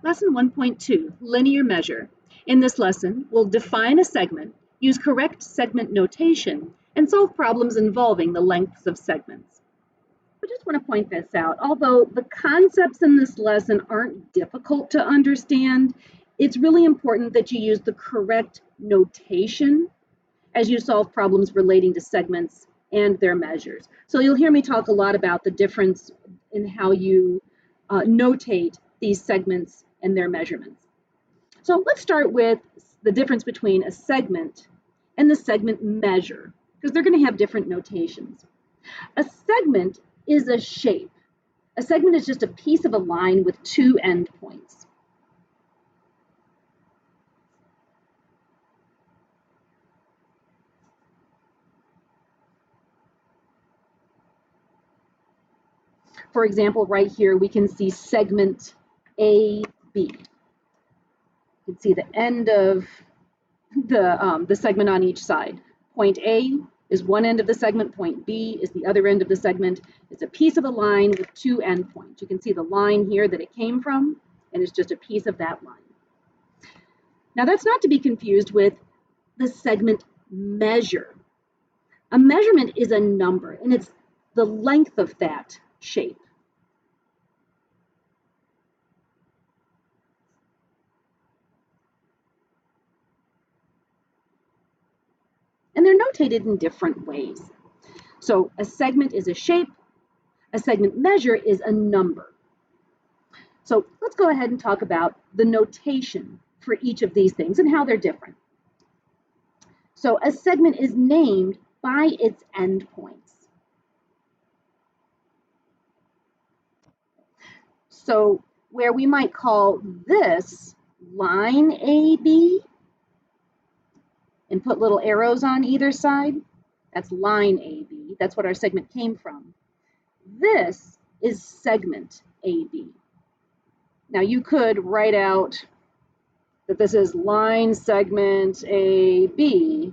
Lesson 1.2, Linear Measure. In this lesson, we'll define a segment, use correct segment notation, and solve problems involving the lengths of segments. I just want to point this out. Although the concepts in this lesson aren't difficult to understand, it's really important that you use the correct notation as you solve problems relating to segments and their measures. So you'll hear me talk a lot about the difference in how you notate these segments and their measurements. So let's start with the difference between a segment and the segment measure, because they're going to have different notations. A segment is a shape. A segment is just a piece of a line with two endpoints. For example, right here, we can see segment AB. You can see the end of the segment on each side. Point A is one end of the segment, point B is the other end of the segment. It's a piece of a line with two endpoints. You can see the line here that it came from, and it's just a piece of that line. Now that's not to be confused with the segment measure. A measurement is a number, and it's the length of that shape. And they're notated in different ways. So a segment is a shape, a segment measure is a number. So let's go ahead and talk about the notation for each of these things and how they're different. So a segment is named by its endpoints. So where we might call this line AB and put little arrows on either side, that's line AB. That's what our segment came from. This is segment AB. Now you could write out that this is line segment AB,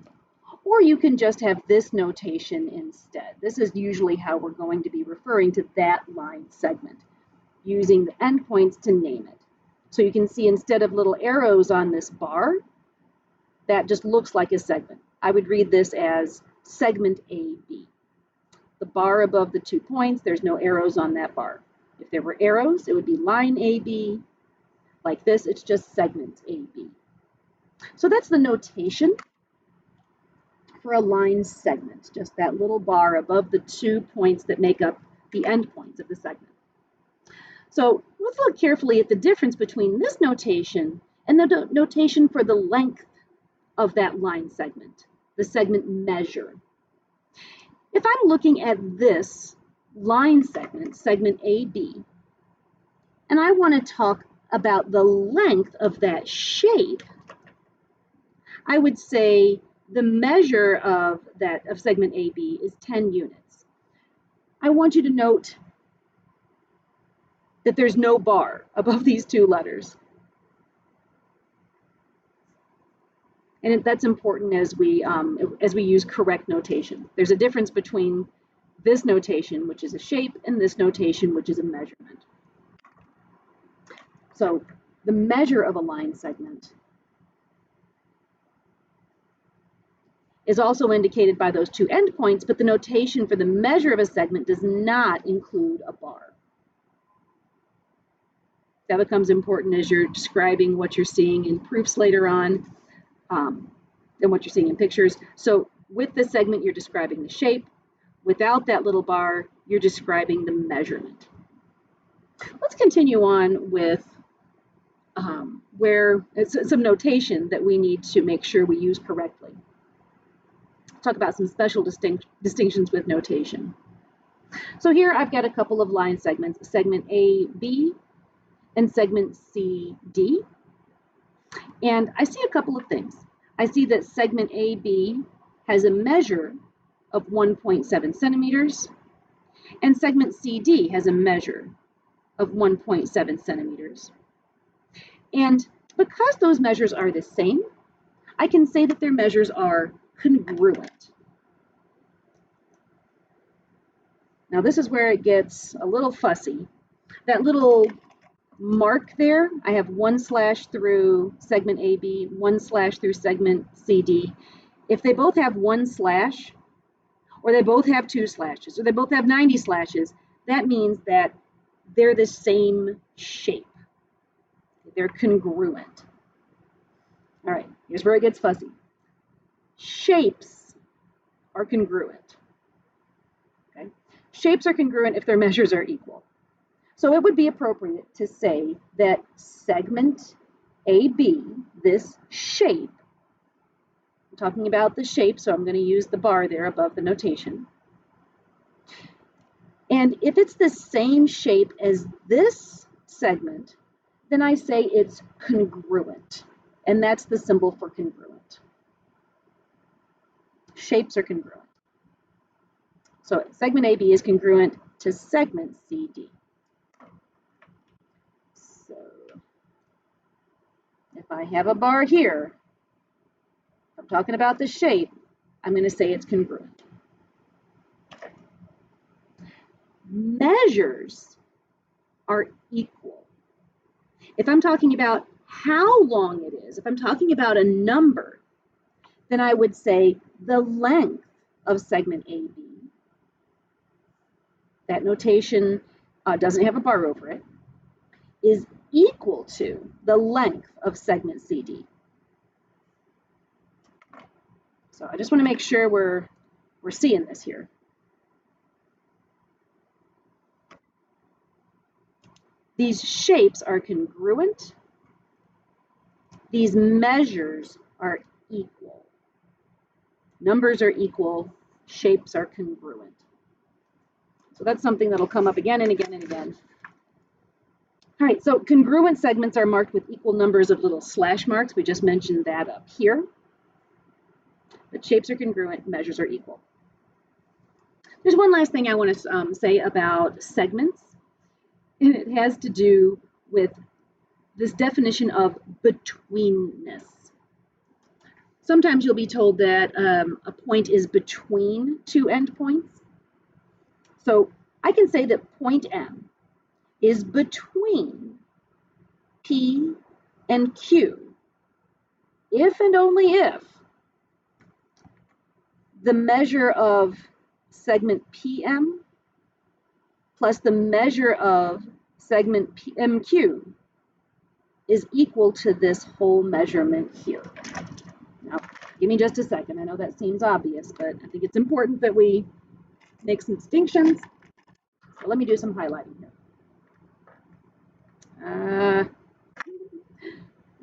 or you can just have this notation instead. This is usually how we're going to be referring to that line segment, using the endpoints to name it. So you can see instead of little arrows on this bar, that just looks like a segment. I would read this as segment AB. The bar above the 2 points, there's no arrows on that bar. If there were arrows, it would be line AB. Like this, it's just segment AB. So that's the notation for a line segment, just that little bar above the 2 points that make up the endpoints of the segment. So let's look carefully at the difference between this notation and the notation for the length of that line segment, the segment measure. If I'm looking at this line segment, segment AB, and I want to talk about the length of that shape, I would say the measure of segment AB is 10 units. I want you to note that there's no bar above these two letters. And that's important as we use correct notation. There's a difference between this notation, which is a shape, and this notation, which is a measurement. So the measure of a line segment is also indicated by those two endpoints, but the notation for the measure of a segment does not include a bar. That becomes important as you're describing what you're seeing in proofs later on, and what you're seeing in pictures. So with the segment, you're describing the shape. Without that little bar, you're describing the measurement. Let's continue on with where it's some notation that we need to make sure we use correctly. Talk about some special distinctions with notation. So here I've got a couple of line segments, segment AB and segment CD. And I see a couple of things. I see that segment AB has a measure of 1.7 centimeters, and segment CD has a measure of 1.7 centimeters. And because those measures are the same, I can say that their measures are congruent. Now this is where it gets a little fussy. That little mark there. I have 1 slash through segment AB, 1 slash through segment CD. If they both have 1 slash, or they both have 2 slashes, or they both have 90 slashes, that means that they're the same shape. They're congruent. All right, here's where it gets fuzzy. Shapes are congruent. Okay? Shapes are congruent if their measures are equal. So it would be appropriate to say that segment AB, this shape, I'm talking about the shape, so I'm going to use the bar there above the notation. And if it's the same shape as this segment, then I say it's congruent. And that's the symbol for congruent. Shapes are congruent. So segment AB is congruent to segment CD. So if I have a bar here, I'm talking about the shape, I'm going to say it's congruent. Measures are equal. If I'm talking about how long it is, if I'm talking about a number, then I would say the length of segment AB. That notation doesn't have a bar over it, is equal to the length of segment CD. So I just want to make sure we're seeing this here. These shapes are congruent. These measures are equal. Numbers are equal. Shapes are congruent. So that's something that'll come up again and again and again. All right, so congruent segments are marked with equal numbers of little slash marks. We just mentioned that up here. But shapes are congruent, measures are equal. There's one last thing I want to say about segments, and it has to do with this definition of betweenness. Sometimes you'll be told that a point is between two endpoints. So I can say that point M is between P and Q if and only if the measure of segment PM plus the measure of segment MQ is equal to this whole measurement here. Now, give me just a second. I know that seems obvious, but I think it's important that we make some distinctions. So let me do some highlighting here. Where'd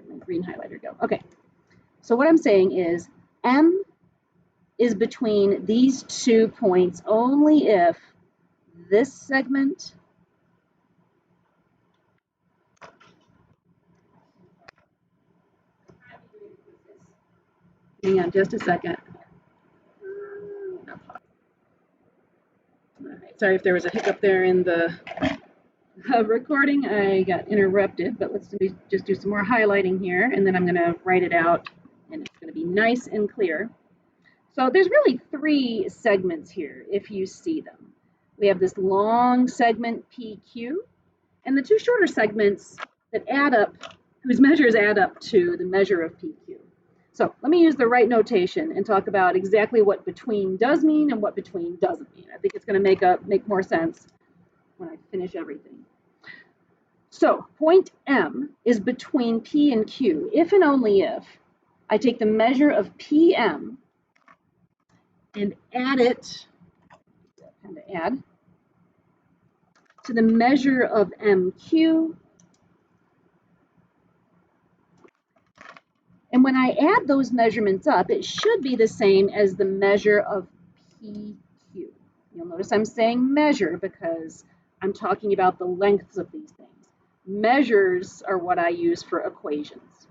my green highlighter go? Okay. So what I'm saying is M is between these 2 points only if this segment hang on just a second. All right, sorry if there was a hiccup there in the recording. I got interrupted, but let's just do some more highlighting here, and then I'm going to write it out, and it's going to be nice and clear. So there's really 3 segments here, if you see them. We have this long segment PQ, and the 2 shorter segments that add up, whose measures add up to the measure of PQ. So let me use the right notation and talk about exactly what between does mean and what between doesn't mean. I think it's going to make more sense when I finish everything. So point M is between P and Q if and only if I take the measure of PM and add it, add to the measure of MQ. And when I add those measurements up, it should be the same as the measure of PQ. You'll notice I'm saying measure because I'm talking about the lengths of these things. Measures are what I use for equations.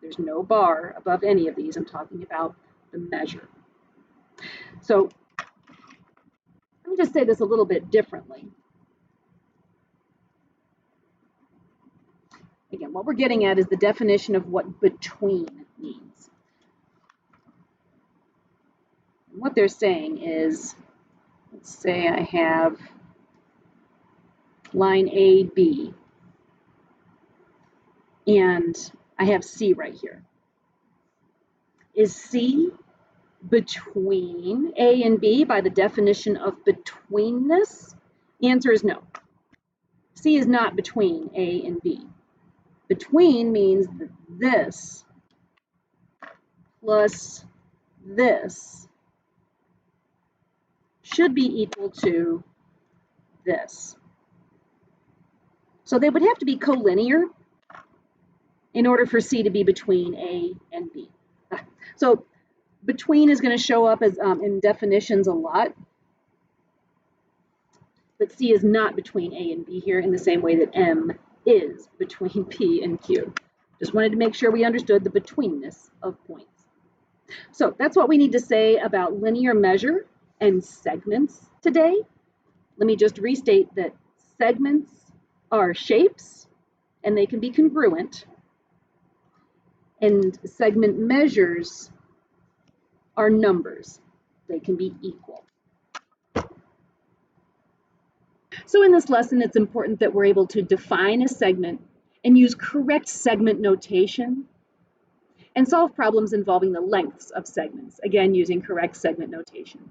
There's no bar above any of these. I'm talking about the measure. So let me just say this a little bit differently. Again, what we're getting at is the definition of what between means. And what they're saying is, let's say I have line AB. and I have C right here. Is C between A and B by the definition of betweenness? The answer is no. C is not between A and B. Between means that this plus this should be equal to this. So they would have to be collinear in order for C to be between A and B. So between is going to show up as in definitions a lot, but C is not between A and B here in the same way that M is between P and Q. Just wanted to make sure we understood the betweenness of points. So that's what we need to say about linear measure and segments today. Let me just restate that segments are shapes and they can be congruent, and segment measures are numbers. They can be equal. So in this lesson, it's important that we're able to define a segment and use correct segment notation and solve problems involving the lengths of segments, again, using correct segment notation.